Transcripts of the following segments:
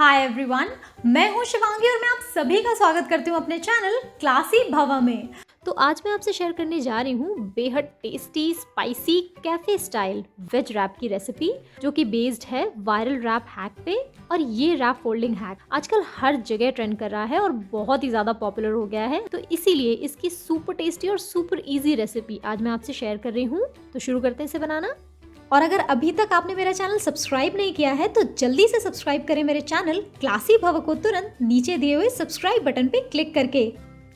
Hi everyone, मैं हूं शिवांगी और मैं आप सभी का स्वागत करती हूं अपने चैनल क्लासी भवा में। तो आज मैं आपसे शेयर करने जा रही हूँ बेहद tasty spicy cafe style veg wrap की रेसिपी, जो कि बेस्ड है वायरल रैप हैक पे। और ये रैप फोल्डिंग हैक आजकल हर जगह ट्रेंड कर रहा है और बहुत ही ज़्यादा पॉपुलर हो गया है। तो इसीलिए इसकी सुपर टेस्टी और सुपर इजी रेसिपी आज मैं आपसे शेयर कर रही हूँ। तो शुरू करते हैं इसे बनाना। और अगर अभी तक आपने मेरा चैनल सब्सक्राइब नहीं किया है तो जल्दी से सब्सक्राइब करें मेरे चैनल क्लासी भवा को तुरंत नीचे दिए हुए सब्सक्राइब बटन पे क्लिक करके।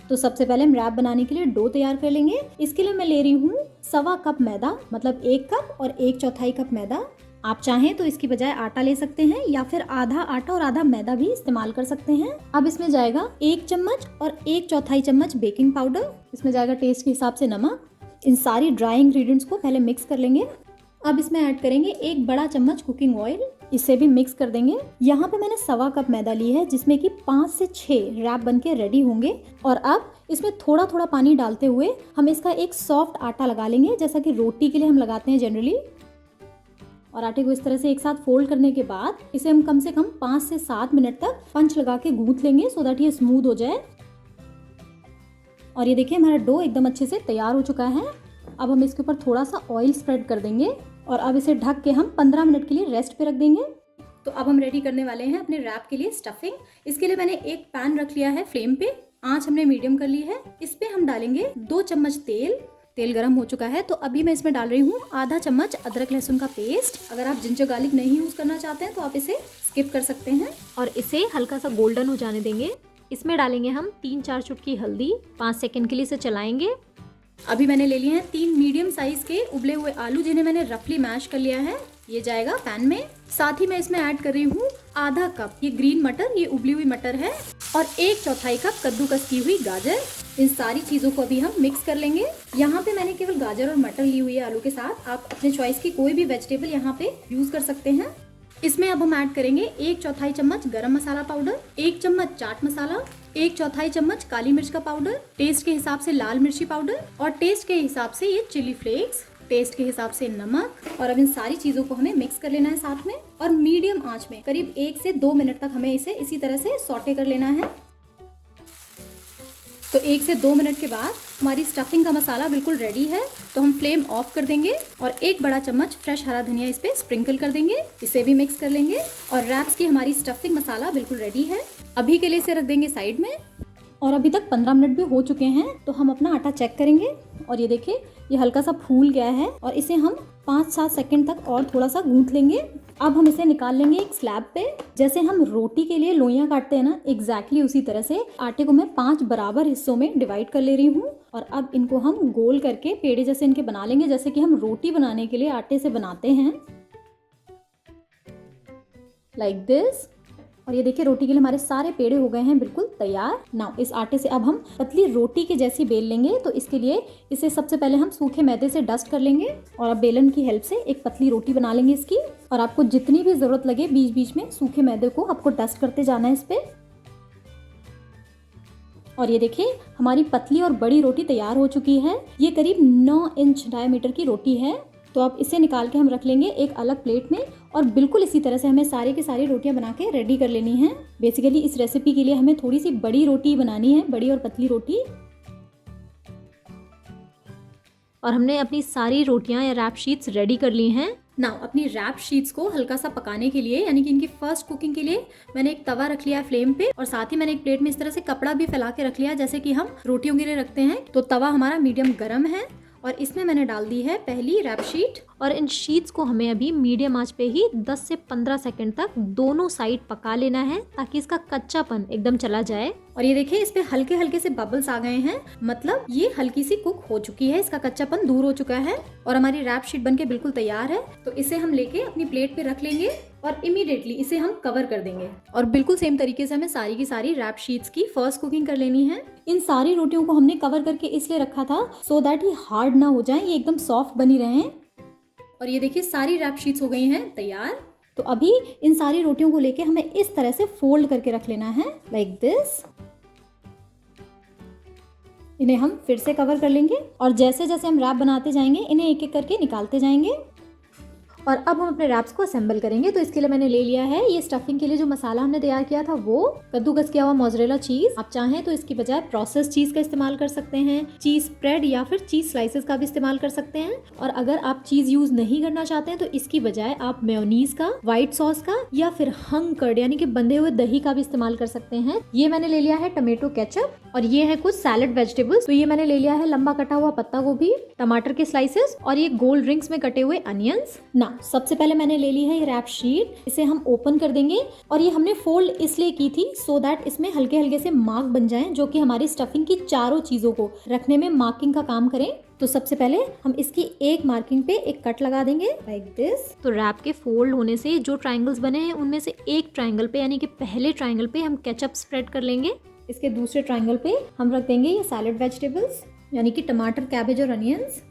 तो सबसे पहले हम रैप बनाने के लिए डो तैयार कर लेंगे। इसके लिए मैं ले रही हूँ 1.25 कप मैदा, मतलब 1 कप और 1/4 कप मैदा। आप चाहें तो इसकी बजाय आटा ले सकते हैं या फिर आधा आटा और आधा मैदा भी इस्तेमाल कर सकते हैं। अब इसमें जाएगा 1 चम्मच और 1/4 चम्मच बेकिंग पाउडर। इसमें जाएगा टेस्ट के हिसाब से नमक। इन सारी ड्राई इंग्रेडिएंट्स को पहले मिक्स कर लेंगे। अब इसमें ऐड करेंगे 1 बड़ा चम्मच कुकिंग ऑयल, इसे भी मिक्स कर देंगे। यहाँ पे मैंने 1.25 कप मैदा ली है, जिसमें कि 5 से 6 रैप बन के रेडी होंगे। और अब इसमें थोड़ा थोड़ा पानी डालते हुए हम इसका एक सॉफ्ट आटा लगा लेंगे, जैसा कि रोटी के लिए हम लगाते हैं जनरली। और आटे को इस तरह से एक साथ फोल्ड करने के बाद इसे हम कम से कम 5 से 7 मिनट तक पंच लगा के गूंथ लेंगे, सो दैट ये स्मूथ हो जाए। और ये देखिए हमारा डो एकदम अच्छे से तैयार हो चुका है। अब हम इसके ऊपर थोड़ा सा ऑयल स्प्रेड कर देंगे और अब इसे ढक के हम 15 मिनट के लिए रेस्ट पे रख देंगे। तो अब हम रेडी करने वाले हैं अपने रैप के लिए स्टफिंग। इसके लिए मैंने एक पैन रख लिया है फ्लेम पे, आंच हमने मीडियम कर ली है। इस पे हम डालेंगे 2 चम्मच तेल। तेल गरम हो चुका है तो अभी मैं इसमें डाल रही हूँ आधा चम्मच अदरक लहसुन का पेस्ट। अगर आप जिंजर गार्लिक नहीं यूज करना चाहते हैं तो आप इसे स्किप कर सकते हैं। और इसे हल्का सा गोल्डन हो जाने देंगे। इसमें डालेंगे हम 3-4 चुटकी हल्दी। 5 सेकंड के लिए इसे चलाएंगे। अभी मैंने ले लिए हैं 3 मीडियम साइज के उबले हुए आलू, जिन्हें मैंने रफली मैश कर लिया है। ये जाएगा पैन में। साथ ही मैं इसमें ऐड कर रही हूँ आधा कप ये ग्रीन मटर, ये उबली हुई मटर है, और 1/4 कप कद्दूकस की हुई गाजर। इन सारी चीजों को अभी हम मिक्स कर लेंगे। यहाँ पे मैंने केवल गाजर और मटर ली हुई है आलू के साथ। आप अपने चॉइस की कोई भी वेजिटेबल यहाँ पे यूज कर सकते हैं। इसमें अब हम ऐड करेंगे 1/4 चम्मच गरम मसाला पाउडर, 1 चम्मच चाट मसाला, 1/4 चम्मच काली मिर्च का पाउडर, टेस्ट के हिसाब से लाल मिर्ची पाउडर, और टेस्ट के हिसाब से ये चिली फ्लेक्स, टेस्ट के हिसाब से नमक। और अब इन सारी चीजों को हमें मिक्स कर लेना है साथ में, और मीडियम आंच में करीब 1 से 2 मिनट तक हमें इसे इसी तरह से सौटे कर लेना है। तो 1 से 2 मिनट के बाद हमारी स्टफिंग का मसाला बिल्कुल रेडी है। तो हम फ्लेम ऑफ कर देंगे और 1 बड़ा चम्मच फ्रेश हरा धनिया इस पे स्प्रिंकल कर देंगे। इसे भी मिक्स कर लेंगे। और रैप्स की हमारी स्टफिंग मसाला बिल्कुल रेडी है। अभी के लिए इसे रख देंगे साइड में। और अभी तक 15 मिनट भी हो चुके हैं, तो हम अपना आटा चेक करेंगे। और ये देखिए ये हल्का सा फूल गया है, और इसे हम 5-7 सेकंड तक और थोड़ा सा गूंथ लेंगे। अब हम इसे निकाल लेंगे एक स्लैब पे। जैसे हम रोटी के लिए लोइयां काटते हैं ना, एग्जैक्टली उसी तरह से आटे को मैं 5 बराबर हिस्सों में डिवाइड कर ले रही हूँ। और अब इनको हम गोल करके पेड़े जैसे इनके बना लेंगे, जैसे कि हम रोटी बनाने के लिए आटे से बनाते हैं, लाइक दिस। और ये देखिए रोटी के लिए हमारे सारे पेड़े हो गए हैं बिल्कुल तैयार। नाउ इस आटे से अब हम पतली रोटी के जैसी बेल लेंगे। तो इसके लिए इसे सबसे पहले हम सूखे मैदे से डस्ट कर लेंगे, और अब बेलन की हेल्प से एक पतली रोटी बना लेंगे इसकी। और आपको जितनी भी जरूरत लगे बीच बीच में सूखे मैदे को आपको डस्ट करते जाना है इस पे। और ये देखिए हमारी पतली और बड़ी रोटी तैयार हो चुकी है। ये करीब 9 इंच डायमीटर की रोटी है। तो अब इसे निकाल के हम रख लेंगे एक अलग प्लेट में, और बिल्कुल इसी तरह से हमें सारी की सारी रोटियां बना के रेडी कर लेनी है। बेसिकली इस रेसिपी के लिए हमें थोड़ी सी बड़ी रोटी बनानी है, बड़ी और पतली रोटी। और हमने अपनी सारी रोटियां या रैप शीट्स रेडी कर ली हैं। नाउ अपनी रैप शीट्स को हल्का सा पकाने के लिए, यानी कि इनकी फर्स्ट कुकिंग के लिए, मैंने एक तवा रख लिया है फ्लेम पे, और साथ ही मैंने एक प्लेट में इस तरह से कपड़ा भी फैला के रख लिया है, जैसे कि हम रोटियों के लिए रखते हैं। तो तवा हमारा मीडियम गर्म है, और इसमें मैंने डाल दी है पहली रैप शीट। और इन शीट्स को हमें अभी मीडियम आंच पे ही 10 से 15 सेकंड तक दोनों साइड पका लेना है, ताकि इसका कच्चापन एकदम चला जाए। और ये देखिए इस पे हल्के हल्के से बबल्स आ गए हैं, मतलब ये हल्की सी कुक हो चुकी है, इसका कच्चापन दूर हो चुका है, और हमारी रैप शीट बनके बिल्कुल तैयार है। तो इसे हम लेके अपनी प्लेट पे रख लेंगे, और इमीडिएटली इसे हम कवर कर देंगे। और बिल्कुल सेम तरीके से हमें सारी की सारी रैप शीट्स की फर्स्ट कुकिंग कर लेनी है। इन सारी रोटियों को हमने कवर करके इसलिए रखा था सो दैट ये हार्ड ना हो जाए, ये एकदम सॉफ्ट बनी रहे। और ये देखिए सारी रैप शीट्स हो गई हैं तैयार। तो अभी इन सारी रोटियों को लेके हमें इस तरह से फोल्ड करके रख लेना है, लाइक दिस। इन्हें हम फिर से कवर कर लेंगे, और जैसे जैसे हम रैप बनाते जाएंगे इन्हें एक एक करके निकालते जाएंगे। और अब हम अपने रैप्स को असेंबल करेंगे। तो इसके लिए मैंने ले लिया है ये स्टफिंग के लिए जो मसाला हमने तैयार किया था, वो कद्दूकस किया हुआ मोज़रेला चीज। आप चाहें तो इसकी बजाय प्रोसेस चीज का इस्तेमाल कर सकते हैं, चीज स्प्रेड या फिर चीज स्लाइसेस का भी इस्तेमाल कर सकते हैं। और अगर आप चीज यूज नहीं करना चाहते हैं तो इसकी बजाय आप मेयोनीज का, व्हाइट सॉस का या फिर हंग कर्ड यानी कि बंधे हुए दही का भी इस्तेमाल कर सकते हैं। ये मैंने ले लिया है टमेटो केचप, और ये है कुछ सैलेड वेजिटेबल्स। तो ये मैंने ले लिया है लंबा कटा हुआ पत्ता गोभी, टमाटर के स्लाइसेस और ये गोल रिंग्स में कटे हुए अनियंस। ना सबसे पहले मैंने ले ली है ये रैप शीट, इसे हम ओपन कर देंगे। और ये हमने फोल्ड इसलिए की थी सो दैट इसमें हल्के हल्के से मार्क बन जाएं, जो कि हमारी स्टफिंग की चारों चीजों को रखने में मार्किंग का काम करें। तो सबसे पहले हम इसकी एक मार्किंग पे एक कट लगा देंगे लाइक दिस। तो रैप के फोल्ड होने से जो ट्रायंगल्स बने हैं उनमें से एक ट्रायंगल पे यानी कि पहले ट्रायंगल पे हम केचप स्प्रेड कर लेंगे। इसके दूसरे ट्रायंगल पे हम रख देंगे ये सैलेड वेजिटेबल्स यानी कि टमाटर, कैबेज और अनियंस।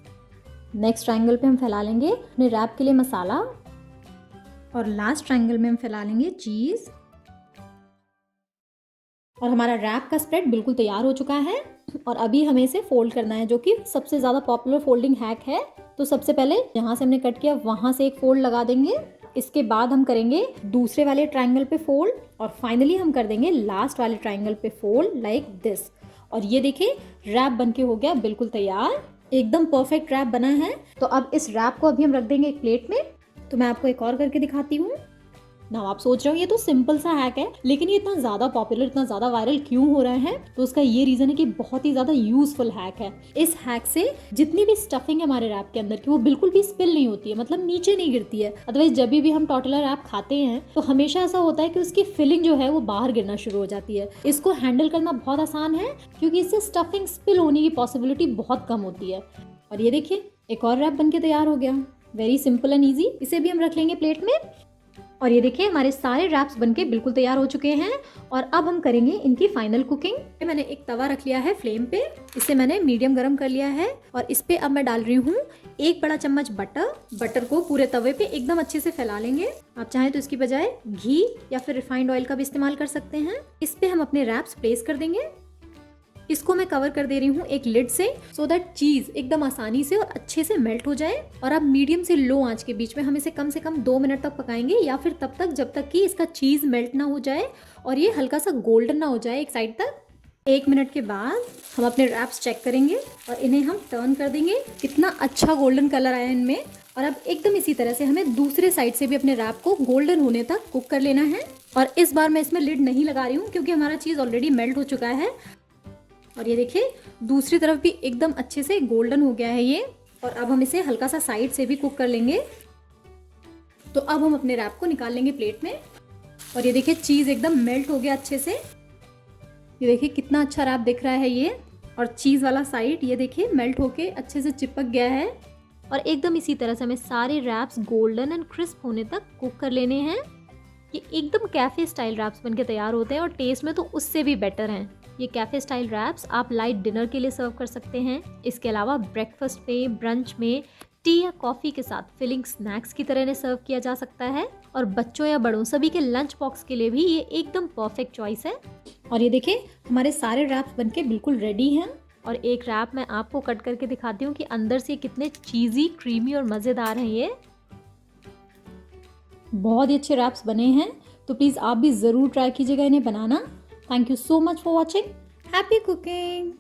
नेक्स्ट ट्रायंगल पे हम फैला लेंगे अपने रैप के लिए मसाला, और लास्ट ट्रायंगल में हम फैला लेंगे चीज। और हमारा रैप का स्प्रेड बिल्कुल तैयार हो चुका है। और अभी हमें इसे फोल्ड करना है, जो कि सबसे ज़्यादा पॉपुलर फोल्डिंग हैक है। तो सबसे पहले जहाँ से हमने कट किया वहाँ से एक फोल्ड लगा देंगे। इसके बाद हम करेंगे दूसरे वाले ट्रायंगल पे फोल्ड, और फाइनली हम कर देंगे लास्ट वाले ट्रायंगल पे फोल्ड लाइक दिस। और ये देखिए रैप बनके हो गया बिल्कुल तैयार, एकदम परफेक्ट रैप बना है। तो अब इस रैप को अभी हम रख देंगे एक प्लेट में। तो मैं आपको एक और करके दिखाती हूँ ना। आप सोच रहे हो ये तो सिंपल सा हैक है, लेकिन ये इतना ज़्यादा पॉपुलर, इतना ज़्यादा वायरल क्यों हो रहा है? तो उसका ये रीज़न है कि बहुत ही ज़्यादा यूजफुल हैक है। इस हैक से जितनी भी स्टफिंग है हमारे रैप के अंदर की, वो बिल्कुल भी स्पिल नहीं होती है, मतलब नीचे नहीं गिरती है। अदरवाइज जब भी हम टॉर्टिला रैप खाते हैं तो हमेशा ऐसा होता है कि उसकी फिलिंग जो है वो बाहर गिरना शुरू हो जाती है। इसको हैंडल करना बहुत आसान है, क्योंकि इससे स्टफिंग स्पिल होने की पॉसिबिलिटी बहुत कम होती है। और ये देखिए एक और रैप बन के तैयार हो गया, वेरी सिंपल एंड ईजी। इसे भी हम रख लेंगे प्लेट में। और ये देखिए हमारे सारे रैप्स बनके बिल्कुल तैयार हो चुके हैं। और अब हम करेंगे इनकी फाइनल कुकिंग। मैंने एक तवा रख लिया है फ्लेम पे, इसे मैंने मीडियम गरम कर लिया है। और इस पे अब मैं डाल रही हूँ 1 बड़ा चम्मच बटर। बटर को पूरे तवे पे एकदम अच्छे से फैला लेंगे। आप चाहें तो इसकी बजाय घी या फिर रिफाइंड ऑयल का भी इस्तेमाल कर सकते हैं। इस पे हम अपने रैप्स प्लेस कर देंगे। इसको मैं कवर कर दे रही हूँ एक लिड से, सो दैट चीज एकदम आसानी से और अच्छे से मेल्ट हो जाए। और अब मीडियम से लो आंच के बीच में हम इसे कम से कम 2 मिनट तक पकाएंगे, या फिर तब तक जब तक कि इसका चीज मेल्ट ना हो जाए और ये हल्का सा गोल्डन ना हो जाए एक साइड तक। 1 मिनट के बाद हम अपने रैप्स चेक करेंगे और इन्हें हम टर्न कर देंगे। कितना अच्छा गोल्डन कलर आया इनमें। और अब एकदम इसी तरह से हमें दूसरे साइड से भी अपने रैप को गोल्डन होने तक कुक कर लेना है। और इस बार मैं इसमें लिड नहीं लगा रही हूँ, क्योंकि हमारा चीज ऑलरेडी मेल्ट हो चुका है। और ये देखिए दूसरी तरफ भी एकदम अच्छे से गोल्डन हो गया है ये। और अब हम इसे हल्का सा साइड से भी कुक कर लेंगे। तो अब हम अपने रैप को निकाल लेंगे प्लेट में। और ये देखिए चीज़ एकदम मेल्ट हो गया अच्छे से। ये देखिए कितना अच्छा रैप दिख रहा है ये। और चीज़ वाला साइड ये देखिए मेल्ट होके अच्छे से चिपक गया है। और एकदम इसी तरह से हमें सारे रैप्स गोल्डन एंड क्रिस्प होने तक कुक कर लेने हैं। ये एकदम कैफ़े स्टाइल रैप्स बनके तैयार होते हैं, और टेस्ट में तो उससे भी बेटर हैं। ये कैफ़े स्टाइल रैप्स आप लाइट डिनर के लिए सर्व कर सकते हैं। इसके अलावा ब्रेकफास्ट में, ब्रंच में, टी या कॉफ़ी के साथ फिलिंग स्नैक्स की तरह इन्हें सर्व किया जा सकता है। और बच्चों या बड़ों सभी के लंच बॉक्स के लिए भी ये एकदम परफेक्ट चॉइस है। और ये देखिए हमारे सारे रैप्स बनके बिल्कुल रेडी हैं। और एक रैप मैं आपको कट करके दिखाती हूँ कि अंदर से कितने चीज़ी, क्रीमी और मज़ेदार हैं ये। बहुत ही अच्छे रैप्स बने हैं, तो प्लीज़ आप भी ज़रूर ट्राई कीजिएगा इन्हें बनाना। Thank you so much for watching. Happy cooking.